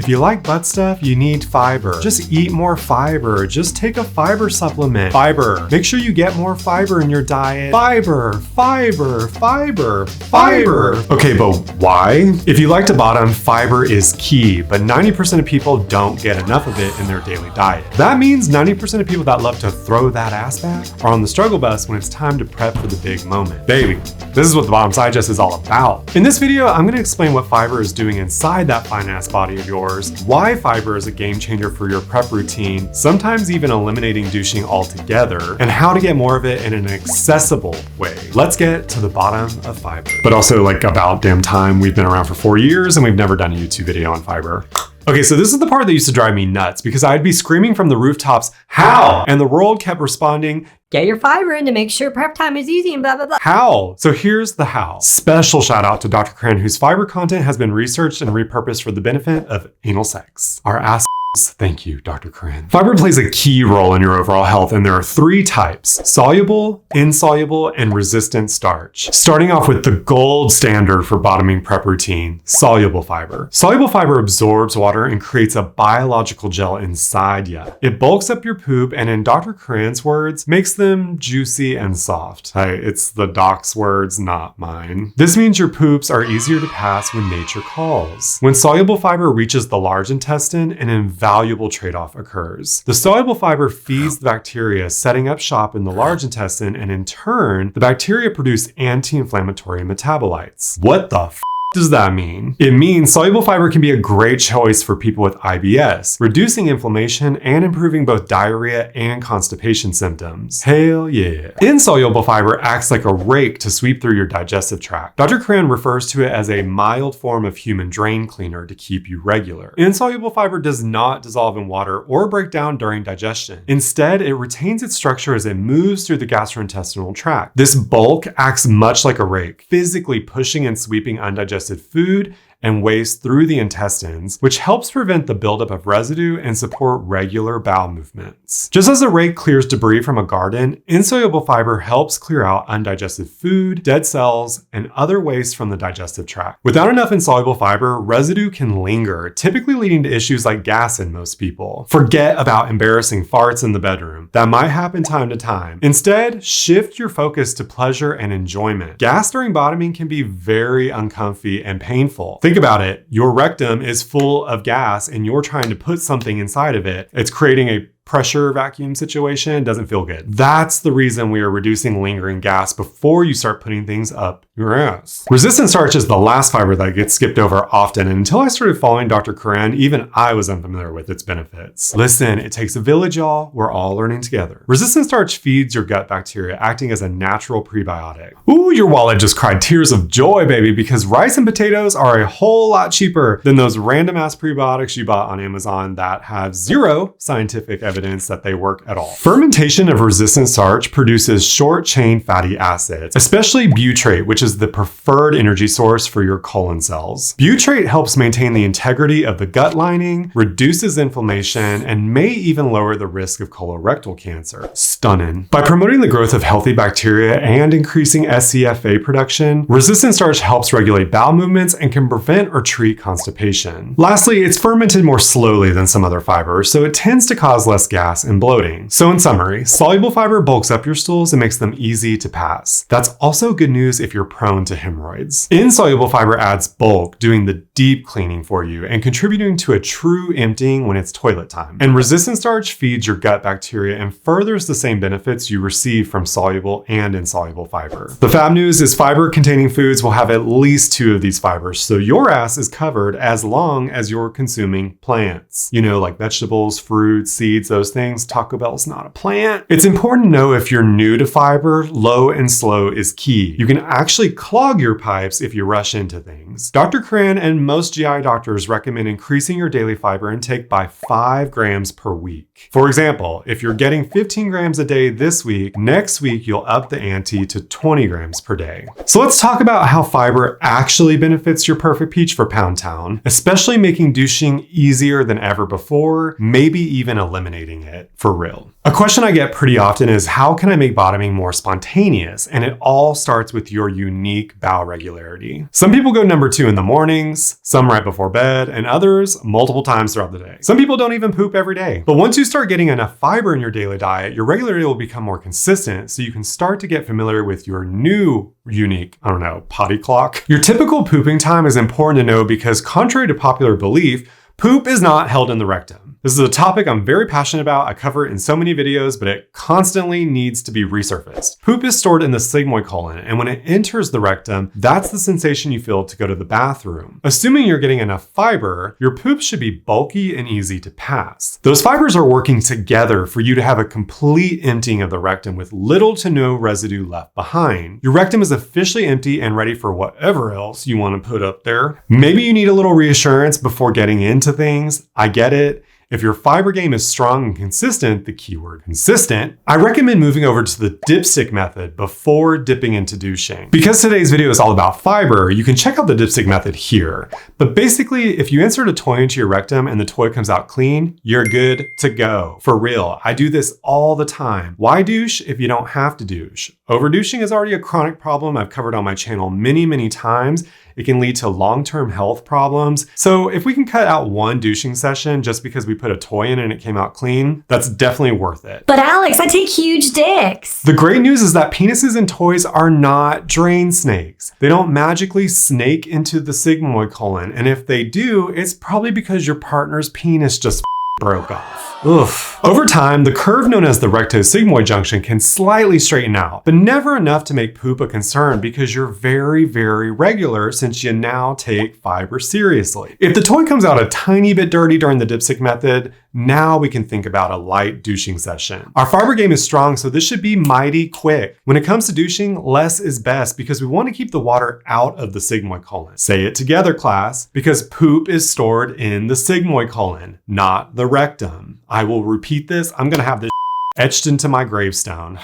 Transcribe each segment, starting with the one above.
If you like butt stuff, you need fiber. Just eat more fiber. Just take a fiber supplement. Fiber. Make sure you get more fiber in your diet. Fiber, fiber, fiber, fiber. Okay, but why? If you like to bottom, fiber is key, but 90% of people don't get enough of it in their daily diet. That means 90% of people that love to throw that ass back are on the struggle bus when it's time to prep for the big moment. Baby, this is what the Bottom Digest is all about. In this video, I'm gonna explain what fiber is doing inside that fine ass body of yours, why fiber is a game changer for your prep routine, sometimes even eliminating douching altogether, and how to get more of it in an accessible way. Let's get to the bottom of fiber. But also, like, about damn time, we've been around for 4 years and we've never done a YouTube video on fiber. Okay, so this is the part that used to drive me nuts because I'd be screaming from the rooftops, how? And the world kept responding, get your fiber in to make sure prep time is easy and blah, blah, blah. How? So here's the how. Special shout out to Dr. Cran, whose fiber content has been researched and repurposed for the benefit of anal sex. Our ass. Thank you, Dr. Corinne. Fiber plays a key role in your overall health, and there are 3 types: soluble, insoluble, and resistant starch. Starting off with the gold standard for bottoming prep routine, soluble fiber. Soluble fiber absorbs water and creates a biological gel inside ya. It bulks up your poop and, in Dr. Corinne's words, makes them juicy and soft. Hey, it's the doc's words, not mine. This means your poops are easier to pass when nature calls. When soluble fiber reaches the large intestine, an invaluable trade-off occurs. The soluble fiber feeds the bacteria, setting up shop in the large intestine, and in turn, the bacteria produce anti-inflammatory metabolites. What the f does that mean? It means soluble fiber can be a great choice for people with IBS, reducing inflammation and improving both diarrhea and constipation symptoms. Hell yeah. Insoluble fiber acts like a rake to sweep through your digestive tract. Dr. Cran refers to it as a mild form of human drain cleaner to keep you regular. Insoluble fiber does not dissolve in water or break down during digestion. Instead, it retains its structure as it moves through the gastrointestinal tract. This bulk acts much like a rake, physically pushing and sweeping undigested food and waste through the intestines, which helps prevent the buildup of residue and support regular bowel movements. Just as a rake clears debris from a garden, insoluble fiber helps clear out undigested food, dead cells, and other waste from the digestive tract. Without enough insoluble fiber, residue can linger, typically leading to issues like gas in most people. Forget about embarrassing farts in the bedroom. That might happen time to time. Instead, shift your focus to pleasure and enjoyment. Gas during bottoming can be very uncomfy and painful. Think about it. Your rectum is full of gas and you're trying to put something inside of it. It's creating a pressure vacuum situation. Doesn't feel good. That's the reason we are reducing lingering gas before you start putting things up your ass. Resistant starch is the last fiber that gets skipped over often, and until I started following Dr. Corinne, even I was unfamiliar with its benefits. Listen, it takes a village, y'all. We're all learning together. Resistant starch feeds your gut bacteria, acting as a natural prebiotic. Ooh, your wallet just cried tears of joy, baby, because rice and potatoes are a whole lot cheaper than those random ass prebiotics you bought on Amazon that have zero scientific evidence that they work at all. Fermentation of resistant starch produces short-chain fatty acids, especially butyrate, which is the preferred energy source for your colon cells. Butyrate helps maintain the integrity of the gut lining, reduces inflammation, and may even lower the risk of colorectal cancer. Stunning. By promoting the growth of healthy bacteria and increasing SCFA production, resistant starch helps regulate bowel movements and can prevent or treat constipation. Lastly, it's fermented more slowly than some other fibers, so it tends to cause less gas and bloating. So in summary, soluble fiber bulks up your stools and makes them easy to pass. That's also good news if you're prone to hemorrhoids. Insoluble fiber adds bulk, doing the deep cleaning for you and contributing to a true emptying when it's toilet time. And resistant starch feeds your gut bacteria and furthers the same benefits you receive from soluble and insoluble fiber. The fab news is fiber-containing foods will have at least 2 of these fibers, so your ass is covered as long as you're consuming plants. You know, like vegetables, fruits, seeds, those things. Taco Bell's not a plant. It's important to know if you're new to fiber, low and slow is key. You can actually clog your pipes if you rush into things. Dr. Cran and most GI doctors recommend increasing your daily fiber intake by 5 grams per week. For example, if you're getting 15 grams a day this week, next week you'll up the ante to 20 grams per day. So let's talk about how fiber actually benefits your perfect peach for Pound Town, especially making douching easier than ever before, maybe even eliminating it for real. A question I get pretty often is, how can I make bottoming more spontaneous? And it all starts with your unique bowel regularity. Some people go number 2 in the mornings, some right before bed, and others multiple times throughout the day. Some people don't even poop every day. But once you start getting enough fiber in your daily diet, your regularity will become more consistent, so you can start to get familiar with your new unique, potty clock. Your typical pooping time is important to know because, contrary to popular belief, poop is not held in the rectum. This is a topic I'm very passionate about. I cover it in so many videos, but it constantly needs to be resurfaced. Poop is stored in the sigmoid colon, and when it enters the rectum, that's the sensation you feel to go to the bathroom. Assuming you're getting enough fiber, your poop should be bulky and easy to pass. Those fibers are working together for you to have a complete emptying of the rectum with little to no residue left behind. Your rectum is officially empty and ready for whatever else you want to put up there. Maybe you need a little reassurance before getting into things. I get it. If your fiber game is strong and consistent, the keyword consistent, I recommend moving over to the dipstick method before dipping into douching. Because today's video is all about fiber, you can check out the dipstick method here. But basically, if you insert a toy into your rectum and the toy comes out clean, you're good to go. For real, I do this all the time. Why douche if you don't have to douche? Overdouching is already a chronic problem I've covered on my channel many times. It can lead to long-term health problems. So if we can cut out one douching session just because we put a toy in and it came out clean, that's definitely worth it. But Alex, I take huge dicks. The great news is that penises and toys are not drain snakes. They don't magically snake into the sigmoid colon. And if they do, it's probably because your partner's penis just broke off. Oof. Over time, the curve known as the rectosigmoid junction can slightly straighten out, but never enough to make poop a concern because you're very regular since you now take fiber seriously. If the toy comes out a tiny bit dirty during the dipstick method, now we can think about a light douching session. Our fiber game is strong, so this should be mighty quick. When it comes to douching, less is best because we want to keep the water out of the sigmoid colon. Say it together, class, because poop is stored in the sigmoid colon, not the rectum. I will repeat this. I'm going to have this etched into my gravestone.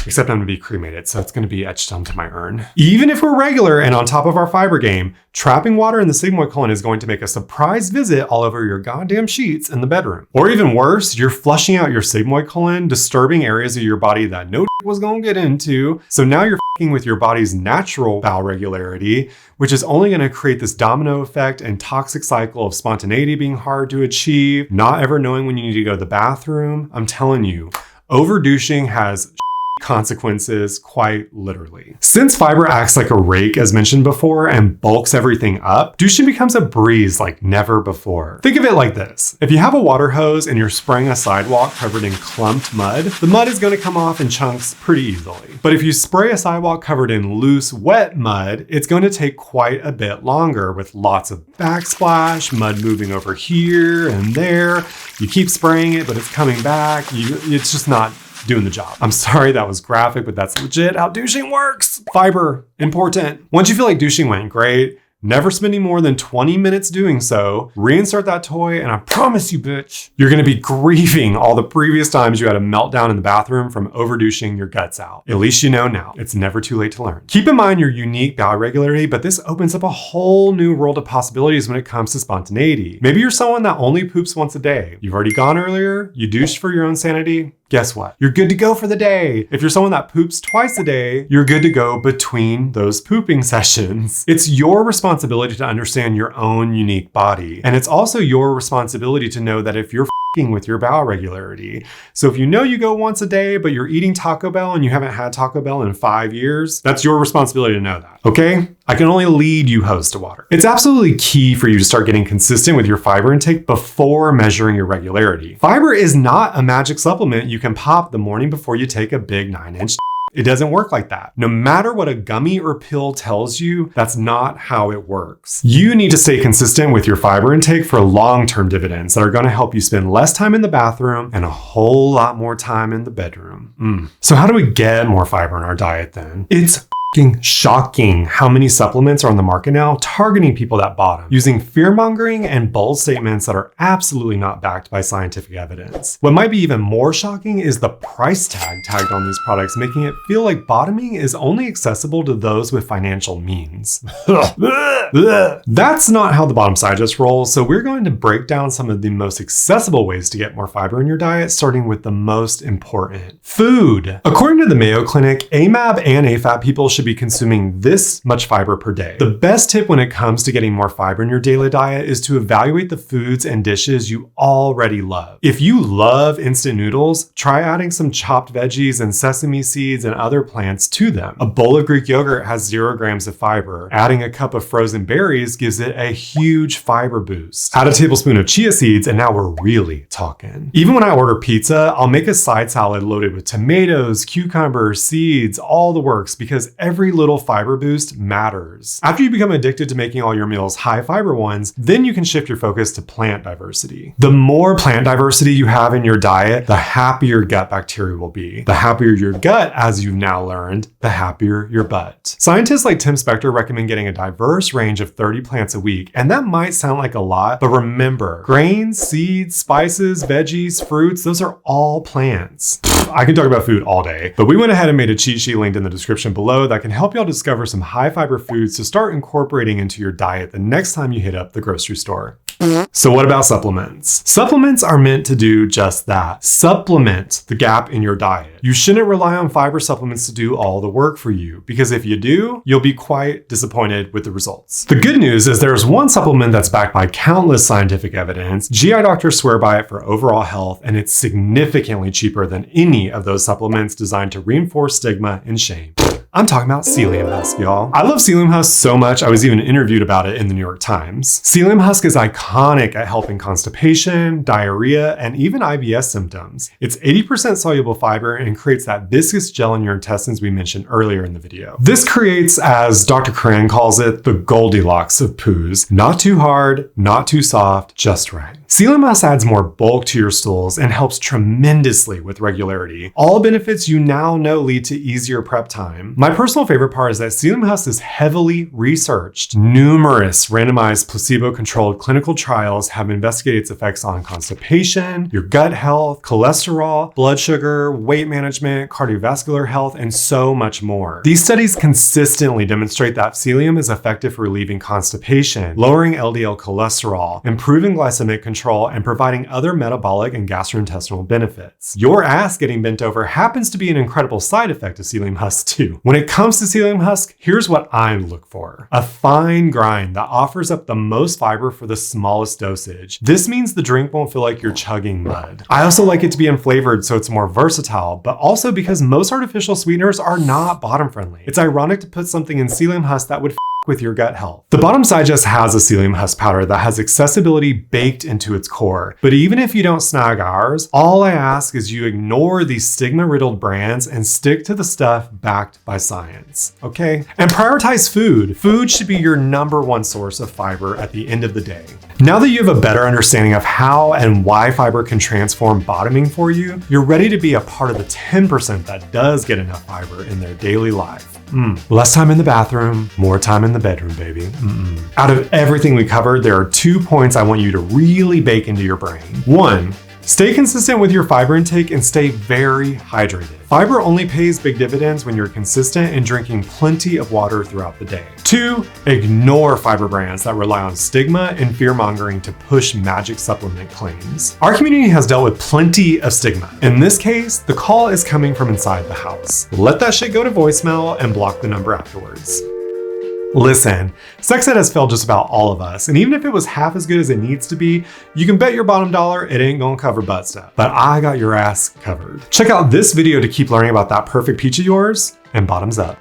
Except I'm going to be cremated, so it's going to be etched onto my urn. Even if we're regular and on top of our fiber game, trapping water in the sigmoid colon is going to make a surprise visit all over your goddamn sheets in the bedroom. Or even worse, you're flushing out your sigmoid colon, disturbing areas of your body that no was going to get into. So now you're fucking with your body's natural bowel regularity, which is only going to create this domino effect and toxic cycle of spontaneity being hard to achieve, not ever knowing when you need to go to the bathroom. I'm telling you, overdouching has consequences, quite literally. Since fiber acts like a rake, as mentioned before, and bulks everything up, douching becomes a breeze like never before. Think of it like this. If you have a water hose and you're spraying a sidewalk covered in clumped mud, the mud is going to come off in chunks pretty easily. But if you spray a sidewalk covered in loose, wet mud, it's going to take quite a bit longer with lots of backsplash, mud moving over here and there. You keep spraying it, but it's coming back. It's just not doing the job. I'm sorry that was graphic, but that's legit how douching works. Fiber, important. Once you feel like douching went great, never spending more than 20 minutes doing so, reinsert that toy, and I promise you, bitch, you're gonna be grieving all the previous times you had a meltdown in the bathroom from overdouching your guts out. At least you know now. It's never too late to learn. Keep in mind your unique bowel regularity, but this opens up a whole new world of possibilities when it comes to spontaneity. Maybe you're someone that only poops once a day. You've already gone earlier, you douched for your own sanity. Guess what? You're good to go for the day. If you're someone that poops twice a day, you're good to go between those pooping sessions. It's your responsibility to understand your own unique body. And it's also your responsibility to know that if you're with your bowel regularity. So if you know you go once a day, but you're eating Taco Bell and you haven't had Taco Bell in 5 years, that's your responsibility to know that, okay? I can only lead you hoes to water. It's absolutely key for you to start getting consistent with your fiber intake before measuring your regularity. Fiber is not a magic supplement you can pop the morning before you take a big 9-inch. It doesn't work like that. No matter what a gummy or pill tells you, that's not how it works. You need to stay consistent with your fiber intake for long-term dividends that are going to help you spend less time in the bathroom and a whole lot more time in the bedroom. So how do we get more fiber in our diet then? It's shocking how many supplements are on the market now targeting people that bottom, using fear-mongering and bold statements that are absolutely not backed by scientific evidence. What might be even more shocking is the price tag tagged on these products, making it feel like bottoming is only accessible to those with financial means. That's not how the Bottom Digest rolls, so we're going to break down some of the most accessible ways to get more fiber in your diet, starting with the most important: food. According to the Mayo Clinic, AMAB and AFAT people should be consuming this much fiber per day. The best tip when it comes to getting more fiber in your daily diet is to evaluate the foods and dishes you already love. If you love instant noodles, try adding some chopped veggies and sesame seeds and other plants to them. A bowl of Greek yogurt has 0 grams of fiber. Adding a cup of frozen berries gives it a huge fiber boost. Add a tablespoon of chia seeds and now we're really talking. Even when I order pizza, I'll make a side salad loaded with tomatoes, cucumbers, seeds, all the works, because every little fiber boost matters. After you become addicted to making all your meals high fiber ones, then you can shift your focus to plant diversity. The more plant diversity you have in your diet, the happier gut bacteria will be. The happier your gut, as you've now learned, the happier your butt. Scientists like Tim Spector recommend getting a diverse range of 30 plants a week, and that might sound like a lot, but remember, grains, seeds, spices, veggies, fruits, those are all plants. I can talk about food all day, but we went ahead and made a cheat sheet linked in the description below that can help y'all discover some high fiber foods to start incorporating into your diet the next time you hit up the grocery store. So what about supplements? Supplements are meant to do just that. Supplement the gap in your diet. You shouldn't rely on fiber supplements to do all the work for you, because if you do, you'll be quite disappointed with the results. The good news is there's one supplement that's backed by countless scientific evidence. GI doctors swear by it for overall health, and it's significantly cheaper than any of those supplements designed to reinforce stigma and shame. I'm talking about psyllium husk, y'all. I love psyllium husk so much, I was even interviewed about it in the New York Times. Psyllium husk is iconic at helping constipation, diarrhea, and even IBS symptoms. It's 80% soluble fiber and creates that viscous gel in your intestines we mentioned earlier in the video. This creates, as Dr. Corinne calls it, the Goldilocks of poos. Not too hard, not too soft, just right. Psyllium husk adds more bulk to your stools and helps tremendously with regularity. All benefits you now know lead to easier prep time. My personal favorite part is that psyllium husk is heavily researched. Numerous randomized placebo-controlled clinical trials have investigated its effects on constipation, your gut health, cholesterol, blood sugar, weight management, cardiovascular health, and so much more. These studies consistently demonstrate that psyllium is effective for relieving constipation, lowering LDL cholesterol, improving glycemic control, and providing other metabolic and gastrointestinal benefits. Your ass getting bent over happens to be an incredible side effect of psyllium husk too. When it comes to psyllium husk, here's what I look for: a fine grind that offers up the most fiber for the smallest dosage. This means the drink won't feel like you're chugging mud. I also like it to be unflavored so it's more versatile, but also because most artificial sweeteners are not bottom friendly. It's ironic to put something in psyllium husk that would with your gut health. The Bottom Digest has a psyllium husk powder that has accessibility baked into its core. But even if you don't snag ours, all I ask is you ignore these stigma-riddled brands and stick to the stuff backed by science, okay? And prioritize food. Food should be your #1 source of fiber at the end of the day. Now that you have a better understanding of how and why fiber can transform bottoming for you, you're ready to be a part of the 10% that does get enough fiber in their daily life. Less time in the bathroom, more time in the bedroom, baby. Out of everything we covered, there are 2 points I want you to really bake into your brain. 1, stay consistent with your fiber intake and stay very hydrated. Fiber only pays big dividends when you're consistent in drinking plenty of water throughout the day. 2, ignore fiber brands that rely on stigma and fear-mongering to push magic supplement claims. Our community has dealt with plenty of stigma. In this case, the call is coming from inside the house. Let that shit go to voicemail and block the number afterwards. Listen, sex ed has failed just about all of us, and even if it was half as good as it needs to be, you can bet your bottom dollar it ain't gonna cover butt stuff. But I got your ass covered. Check out this video to keep learning about that perfect peach of yours, and bottoms up.